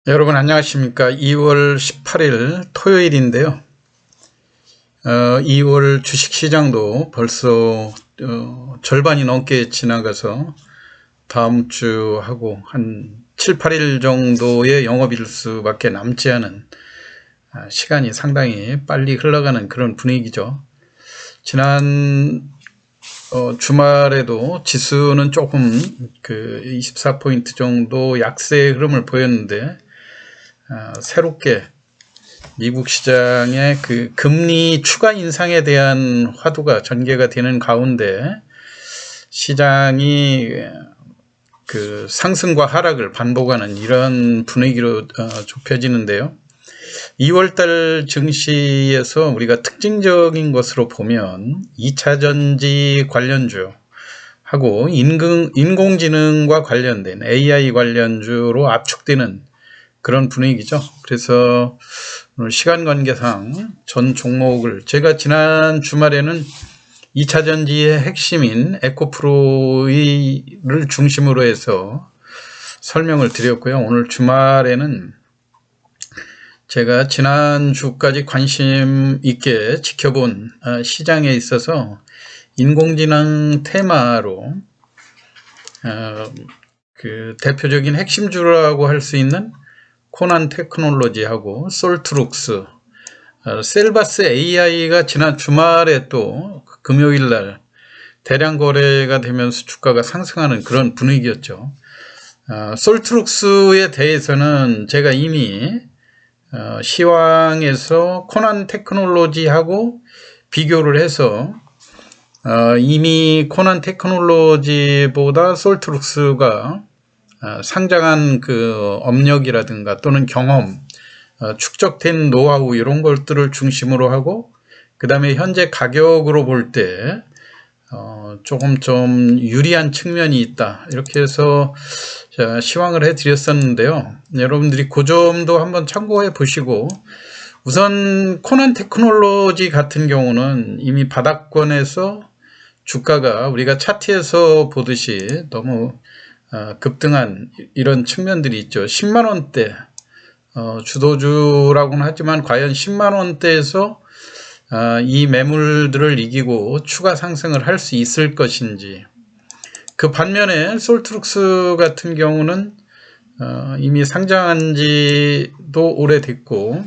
여러분 안녕하십니까. 2월 18일 토요일인데요. 2월 주식시장도 벌써 절반이 넘게 지나가서 다음 주하고 한 7, 8일 정도의 영업일 수밖에 남지 않은 시간이 상당히 빨리 흘러가는 그런 분위기죠. 지난 주말에도 지수는 조금 24포인트 정도 약세의 흐름을 보였는데 새롭게 미국 시장의 그 금리 추가 인상에 대한 화두가 전개가 되는 가운데 시장이 그 상승과 하락을 반복하는 이런 분위기로 좁혀지는데요. 2월달 증시에서 우리가 특징적인 것으로 보면 2차전지 관련주하고 인공지능과 관련된 AI 관련주로 압축되는 그런 분위기죠. 그래서 오늘 시간 관계상 전 종목을 제가 지난 주말에는 2차전지의 핵심인 에코프로를 중심으로 해서 설명을 드렸고요. 오늘 주말에는 제가 지난주까지 관심 있게 지켜본 시장에 있어서 인공지능 테마로 그 대표적인 핵심주라고 할 수 있는 코난 테크놀로지하고 솔트룩스, 셀바스 AI가 지난 주말에 또 금요일날 대량 거래가 되면서 주가가 상승하는 그런 분위기였죠. 솔트룩스에 대해서는 제가 이미 시황에서 코난 테크놀로지하고 비교를 해서 이미 코난 테크놀로지보다 솔트룩스가 상장한 그 업력이라든가 또는 경험, 축적된 노하우 이런 것들을 중심으로 하고 그 다음에 현재 가격으로 볼 때 조금 좀 유리한 측면이 있다 이렇게 해서 시황을 해드렸었는데요. 여러분들이 그 점도 한번 참고해 보시고 우선 코난 테크놀로지 같은 경우는 이미 바닥권에서 주가가 우리가 차트에서 보듯이 너무 급등한 이런 측면들이 있죠. 10만원대 주도주라고는 하지만 과연 10만원대에서 이 매물들을 이기고 추가 상승을 할 수 있을 것인지, 그 반면에 솔트룩스 같은 경우는 이미 상장한 지도 오래됐고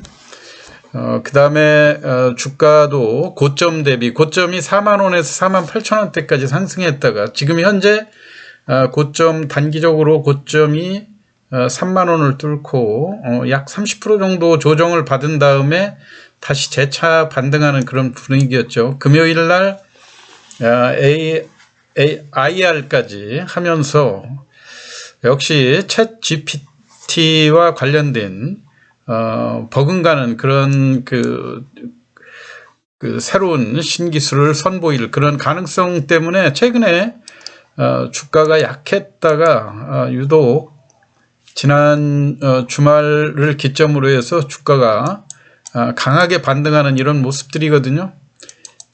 그 다음에 주가도 고점 대비 고점이 4만원에서 48,000원대까지 상승했다가 지금 현재 고점 단기적으로 고점이 3만원을 뚫고 약 30% 정도 조정을 받은 다음에 다시 재차 반등하는 그런 분위기였죠. 금요일날 IR까지 하면서 역시 챗 GPT와 관련된 버금가는 그런 그 새로운 신기술을 선보일 그런 가능성 때문에 최근에 주가가 약했다가 유독 지난 주말을 기점으로 해서 주가가 강하게 반등하는 이런 모습들이거든요.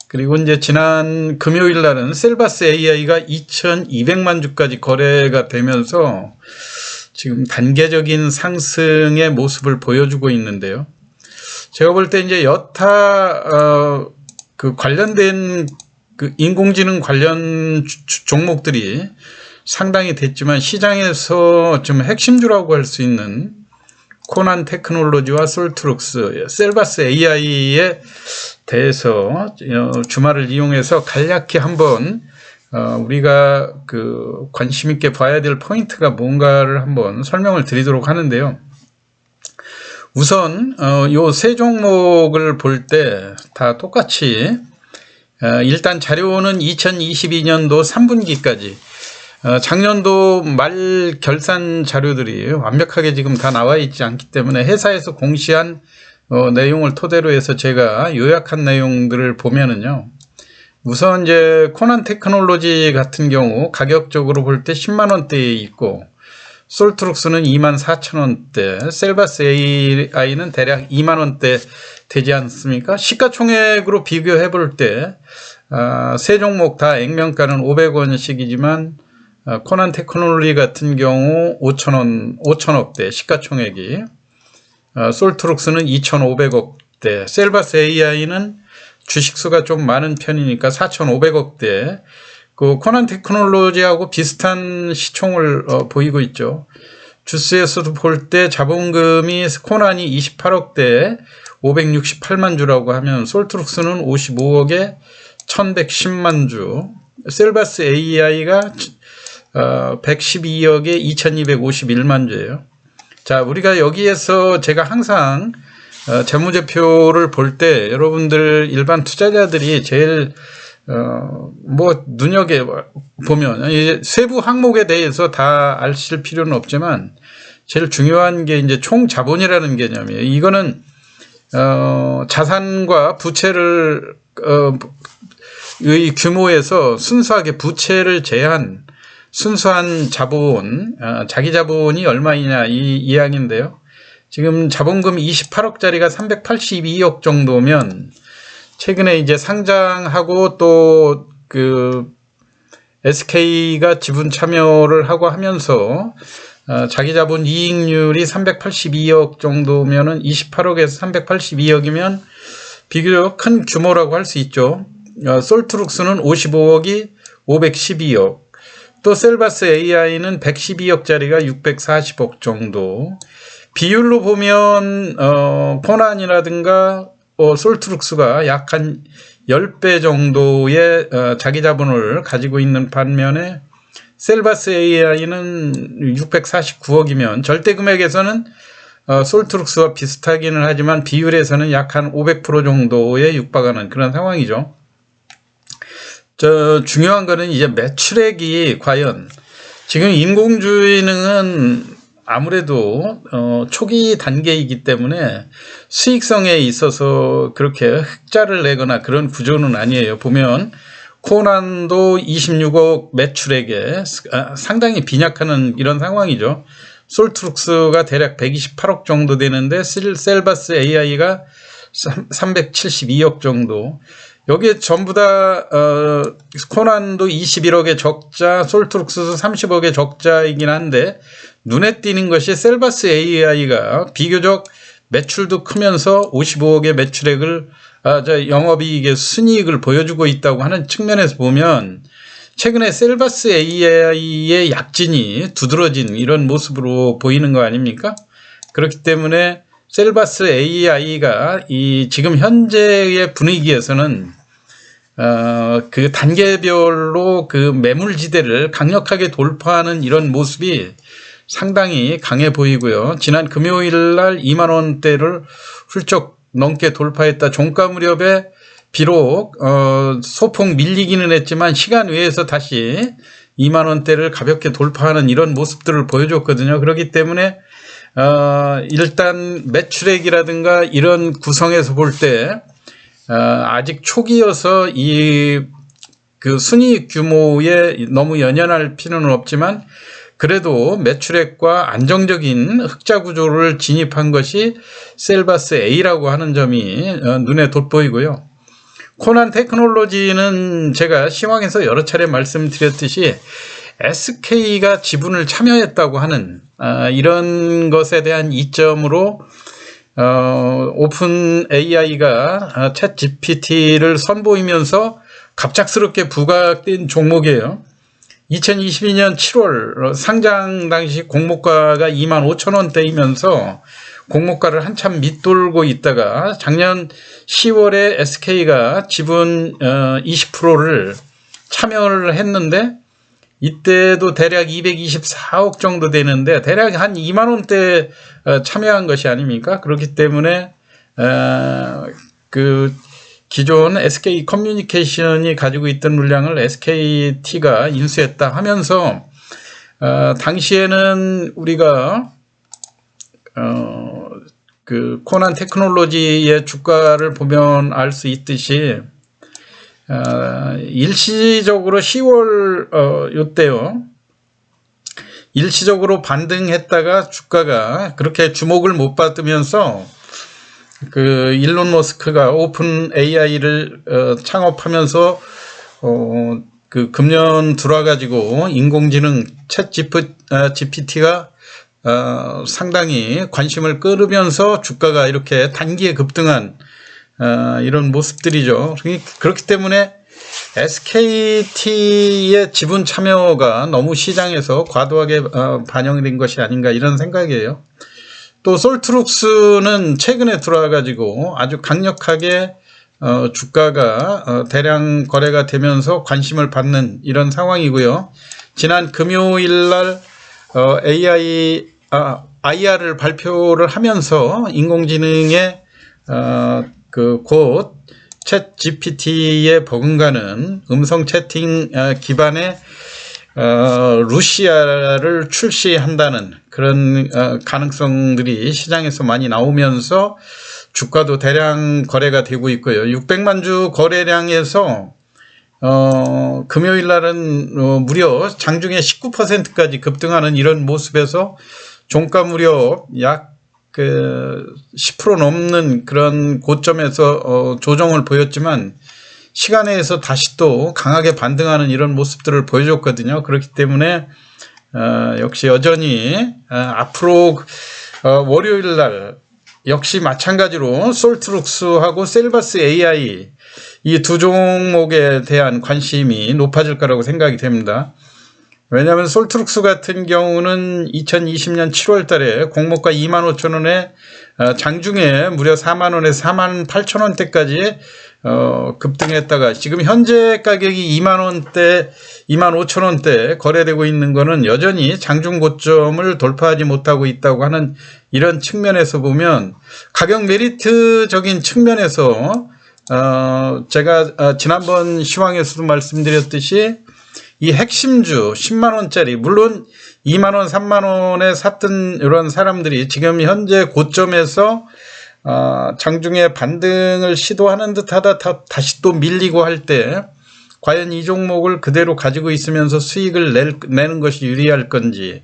그리고 이제 지난 금요일 날은 셀바스 AI가 2200만 주까지 거래가 되면서 지금 단계적인 상승의 모습을 보여주고 있는데요. 제가 볼 때 이제 여타 그 관련된 그 인공지능 관련 종목들이 상당히 됐지만 시장에서 좀 핵심주라고 할 수 있는 코난 테크놀로지와 솔트룩스, 셀바스 AI에 대해서 주말을 이용해서 간략히 한번 우리가 그 관심 있게 봐야 될 포인트가 뭔가를 한번 설명을 드리도록 하는데요. 우선 요 세 종목을 볼 때 다 똑같이 일단 자료는 2022년도 3분기까지 작년도 말 결산 자료들이 완벽하게 지금 다 나와 있지 않기 때문에 회사에서 공시한 내용을 토대로 해서 제가 요약한 내용들을 보면은요. 우선 이제 코난 테크놀로지 같은 경우 가격적으로 볼 때 10만원대에 있고 솔트룩스는 24,000원대, 셀바스 AI는 대략 2만원대 되지 않습니까? 시가총액으로 비교해 볼 때 세 종목 다 액면가는 500원씩이지만 코난 테크놀로지 같은 경우 5천억대 시가총액이, 솔트룩스는 2,500억대, 셀바스 AI는 주식수가 좀 많은 편이니까 4,500억대, 그 코난 테크놀로지하고 비슷한 시총을 보이고 있죠. 주스에서도 볼 때 자본금이 코난이 28억대 568만 주라고 하면 솔트룩스는 55억에 1110만 주, 셀바스 AI가 112억에 2251만 주예요. 자, 우리가 여기에서 제가 항상 재무제표를 볼 때 여러분들 일반 투자자들이 제일 눈여겨보면 세부 항목에 대해서 다 아실 필요는 없지만 제일 중요한 게 이제 총 자본이라는 개념이에요. 이거는 자산과 부채를 의 규모에서 순수하게 부채를 제한 순수한 자본, 자기 자본이 얼마이냐 이 이야기인데요. 지금 자본금 28억짜리가 382억 정도면 최근에 이제 상장하고 또 그 SK가 지분 참여를 하고 하면서 자기 자본 이익률이 382억 정도면은 28억에서 382억이면 비교적 큰 규모라고 할 수 있죠. 솔트룩스는 55억이 512억, 또 셀바스 AI는 112억짜리가 640억 정도. 비율로 보면 코난이라든가 솔트룩스가 약 한 10배 정도의 자기 자본을 가지고 있는 반면에 셀바스 AI는 649억이면 절대 금액에서는 솔트룩스와 비슷하기는 하지만 비율에서는 약 한 500% 정도에 육박하는 그런 상황이죠. 중요한 거는 이제 매출액이 과연 지금 인공지능은 아무래도 초기 단계이기 때문에 수익성에 있어서 그렇게 흑자를 내거나 그런 구조는 아니에요. 보면 코난도 26억 매출액에 상당히 빈약하는 이런 상황이죠. 솔트룩스가 대략 128억 정도 되는데 셀바스 AI가 372억 정도. 여기에 전부 다 코난도 21억의 적자, 솔트룩스도 30억의 적자이긴 한데 눈에 띄는 것이 셀바스 AI가 비교적 매출도 크면서 55억의 매출액을 영업이익의 순이익을 보여주고 있다고 하는 측면에서 보면 최근에 셀바스 AI의 약진이 두드러진 이런 모습으로 보이는 거 아닙니까? 그렇기 때문에 셀바스 AI가 이 지금 현재의 분위기에서는 그 단계별로 그 매물지대를 강력하게 돌파하는 이런 모습이 상당히 강해 보이고요. 지난 금요일 날 2만 원대를 훌쩍 넘게 돌파했다. 종가 무렵에 비록 소폭 밀리기는 했지만 시간 외에서 다시 2만 원대를 가볍게 돌파하는 이런 모습들을 보여줬거든요. 그렇기 때문에 일단 매출액이라든가 이런 구성에서 볼 때 아직 초기여서 이 그 순이익 규모에 너무 연연할 필요는 없지만 그래도 매출액과 안정적인 흑자 구조를 진입한 것이 셀바스 A라고 하는 점이 눈에 돋보이고요. 코난 테크놀로지는 제가 시황에서 여러 차례 말씀드렸듯이 SK가 지분을 참여했다고 하는 이런 것에 대한 이점으로 오픈 AI가 챗 GPT를 선보이면서 갑작스럽게 부각된 종목이에요. 2022년 7월 상장 당시 공모가가 25,000원대이면서 공모가를 한참 밑돌고 있다가 작년 10월에 SK가 지분 20%를 참여를 했는데 이때도 대략 224억 정도 되는데 대략 한 2만 원대 참여한 것이 아닙니까? 그렇기 때문에 그 기존 SK 커뮤니케이션이 가지고 있던 물량을 SKT가 인수했다 하면서 당시에는 우리가 그 코난 테크놀로지의 주가를 보면 알 수 있듯이 일시적으로 10월 요때요. 일시적으로 반등했다가 주가가 그렇게 주목을 못 받으면서 그 일론 머스크가 오픈 AI를 창업하면서 그 금년 들어와가지고 인공지능 챗 GPT가 상당히 관심을 끌으면서 주가가 이렇게 단기에 급등한 이런 모습들이죠. 그렇기 때문에 SKT의 지분 참여가 너무 시장에서 과도하게 반영된 것이 아닌가 이런 생각이에요. 또 솔트룩스는 최근에 들어와가지고 아주 강력하게 주가가 대량 거래가 되면서 관심을 받는 이런 상황이고요. 지난 금요일날 IR을 발표를 하면서 인공지능의 곧 챗 GPT에 버금가는 음성 채팅 기반의 루시아를 출시한다는 그런 가능성들이 시장에서 많이 나오면서 주가도 대량 거래가 되고 있고요. 600만 주 거래량에서 금요일 날은 무려 장중에 19%까지 급등하는 이런 모습에서 종가 무려 약 10% 넘는 그런 고점에서 조정을 보였지만 시간에서 다시 또 강하게 반등하는 이런 모습들을 보여줬거든요. 그렇기 때문에 역시 여전히 앞으로 월요일 날 역시 마찬가지로 솔트룩스하고 셀바스 AI 이 두 종목에 대한 관심이 높아질 거라고 생각이 됩니다. 왜냐하면 솔트룩스 같은 경우는 2020년 7월 달에 공모가 25,000원에 장중에 무려 4만원에 48,000원대까지 급등했다가 지금 현재 가격이 2만원대 25,000원대 거래되고 있는 거는 여전히 장중 고점을 돌파하지 못하고 있다고 하는 이런 측면에서 보면 가격 메리트적인 측면에서 제가 지난번 시황에서도 말씀드렸듯이 이 핵심주 10만원짜리 물론 2만원 3만원에 샀던 이런 사람들이 지금 현재 고점에서 장중에 반등을 시도하는 듯하다 다시 또 밀리고 할 때 과연 이 종목을 그대로 가지고 있으면서 수익을 내는 것이 유리할 건지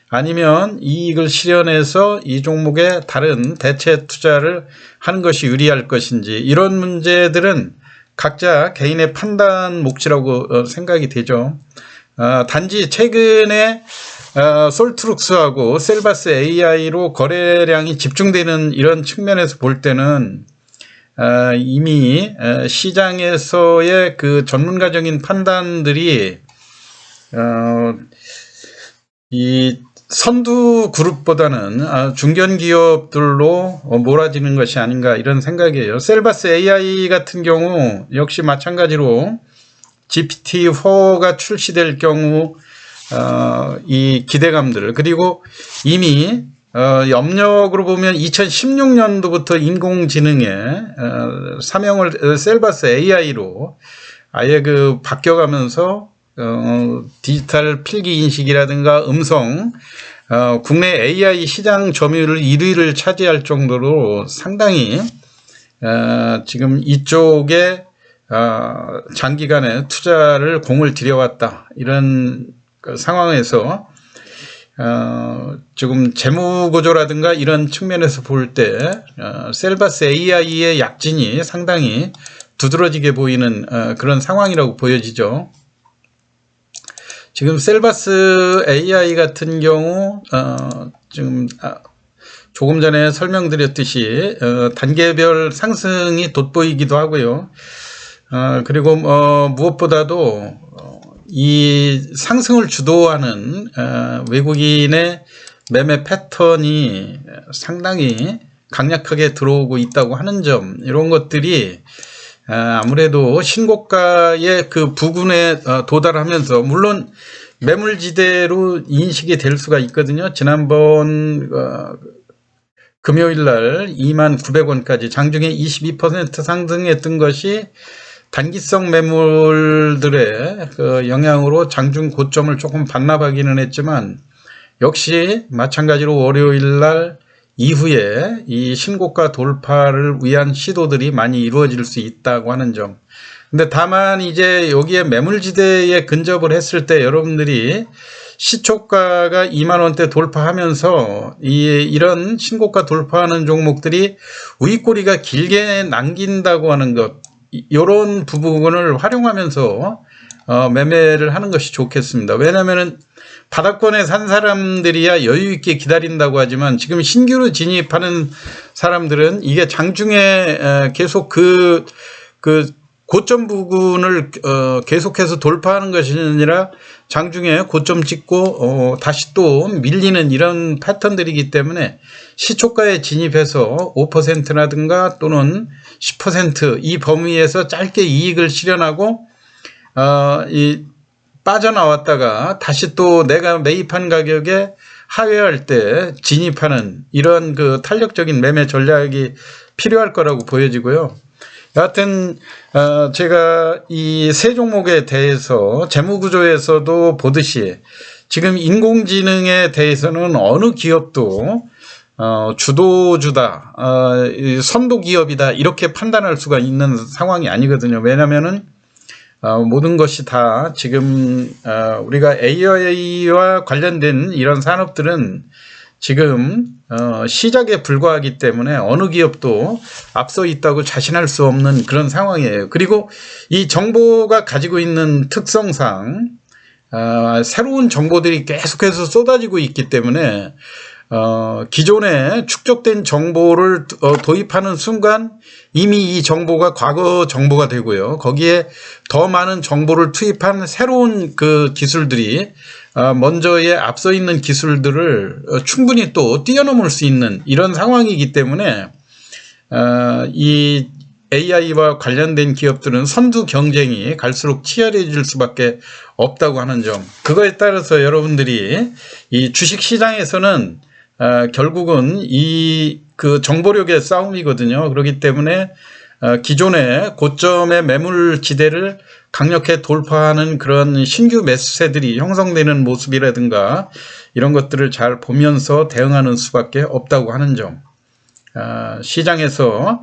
아니면 이익을 실현해서 이 종목에 다른 대체 투자를 하는 것이 유리할 것인지 이런 문제들은 각자 개인의 판단 몫이라고 생각이 되죠. 단지 최근에 솔트룩스하고 셀바스 AI로 거래량이 집중되는 이런 측면에서 볼 때는 이미 시장에서의 그 전문가적인 판단들이 이 선두 그룹보다는 중견 기업들로 몰아지는 것이 아닌가 이런 생각이에요. 셀바스 AI 같은 경우 역시 마찬가지로 GPT-4가 출시될 경우 이 기대감들 그리고 이미 염력으로 보면 2016년도부터 인공지능의 사명을 셀바스 AI로 아예 바뀌어가면서 디지털 필기 인식이라든가 음성 국내 AI 시장 점유율 1위를 차지할 정도로 상당히 지금 이쪽에 장기간의 투자를 공을 들여왔다 이런 상황에서 지금 재무구조라든가 이런 측면에서 볼 때 셀바스 AI의 약진이 상당히 두드러지게 보이는 그런 상황이라고 보여지죠. 지금 셀바스 AI 같은 경우 지금 조금 전에 설명드렸듯이 단계별 상승이 돋보이기도 하고요. 그리고 무엇보다도 이 상승을 주도하는 외국인의 매매 패턴이 상당히 강력하게 들어오고 있다고 하는 점 이런 것들이 아무래도 신고가의 그 부근에 도달하면서 물론 매물지대로 인식이 될 수가 있거든요. 지난번 금요일날 29,900원까지 장중에 22% 상승했던 것이 단기성 매물들의 그 영향으로 장중 고점을 조금 반납하기는 했지만 역시 마찬가지로 월요일날 이후에 이 신고가 돌파를 위한 시도들이 많이 이루어질 수 있다고 하는 점. 근데 다만 이제 여기에 매물지대에 근접을 했을 때 여러분들이 시초가가 2만원대 돌파하면서 이런 신고가 돌파하는 종목들이 윗꼬리가 길게 남긴다고 하는 것 이런 부분을 활용하면서 매매를 하는 것이 좋겠습니다. 왜냐하면은 바닥권에 산 사람들이야 여유 있게 기다린다고 하지만 지금 신규로 진입하는 사람들은 이게 장중에 계속 그 고점 부근을 계속해서 돌파하는 것이 아니라 장중에 고점 찍고 다시 또 밀리는 이런 패턴들이기 때문에 시초가에 진입해서 5%라든가 또는 10% 이 범위에서 짧게 이익을 실현하고 빠져나왔다가 다시 또 내가 매입한 가격에 하회할 때 진입하는 이런 그 탄력적인 매매 전략이 필요할 거라고 보여지고요. 여하튼 제가 이 세 종목에 대해서 재무구조에서도 보듯이 지금 인공지능에 대해서는 어느 기업도 주도주다, 선도기업이다 이렇게 판단할 수가 있는 상황이 아니거든요. 왜냐하면은 모든 것이 다 지금 우리가 AI와 관련된 이런 산업들은 지금 시작에 불과하기 때문에 어느 기업도 앞서 있다고 자신할 수 없는 그런 상황이에요. 그리고 이 정보가 가지고 있는 특성상 새로운 정보들이 계속해서 쏟아지고 있기 때문에 기존에 축적된 정보를 도입하는 순간 이미 이 정보가 과거 정보가 되고요. 거기에 더 많은 정보를 투입한 새로운 그 기술들이 먼저에 앞서 있는 기술들을 충분히 또 뛰어넘을 수 있는 이런 상황이기 때문에 이 AI와 관련된 기업들은 선두 경쟁이 갈수록 치열해질 수밖에 없다고 하는 점. 그거에 따라서 여러분들이 이 주식 시장에서는 결국은 이 그 정보력의 싸움이거든요. 그렇기 때문에 기존의 고점의 매물 지대를 강력하게 돌파하는 그런 신규 매수세들이 형성되는 모습이라든가 이런 것들을 잘 보면서 대응하는 수밖에 없다고 하는 점. 시장에서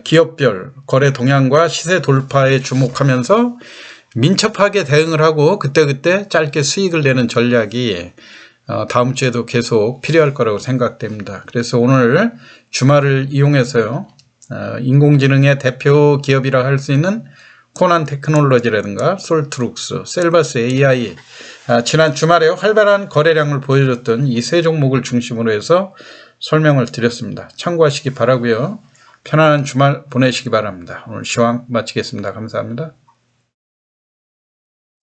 기업별 거래 동향과 시세 돌파에 주목하면서 민첩하게 대응을 하고 그때그때 짧게 수익을 내는 전략이 다음 주에도 계속 필요할 거라고 생각됩니다. 그래서 오늘 주말을 이용해서요, 인공지능의 대표 기업이라 할 수 있는 코난 테크놀로지라든가 솔트룩스, 셀바스 AI, 지난 주말에 활발한 거래량을 보여줬던 이 세 종목을 중심으로 해서 설명을 드렸습니다. 참고하시기 바라고요. 편안한 주말 보내시기 바랍니다. 오늘 시황 마치겠습니다. 감사합니다.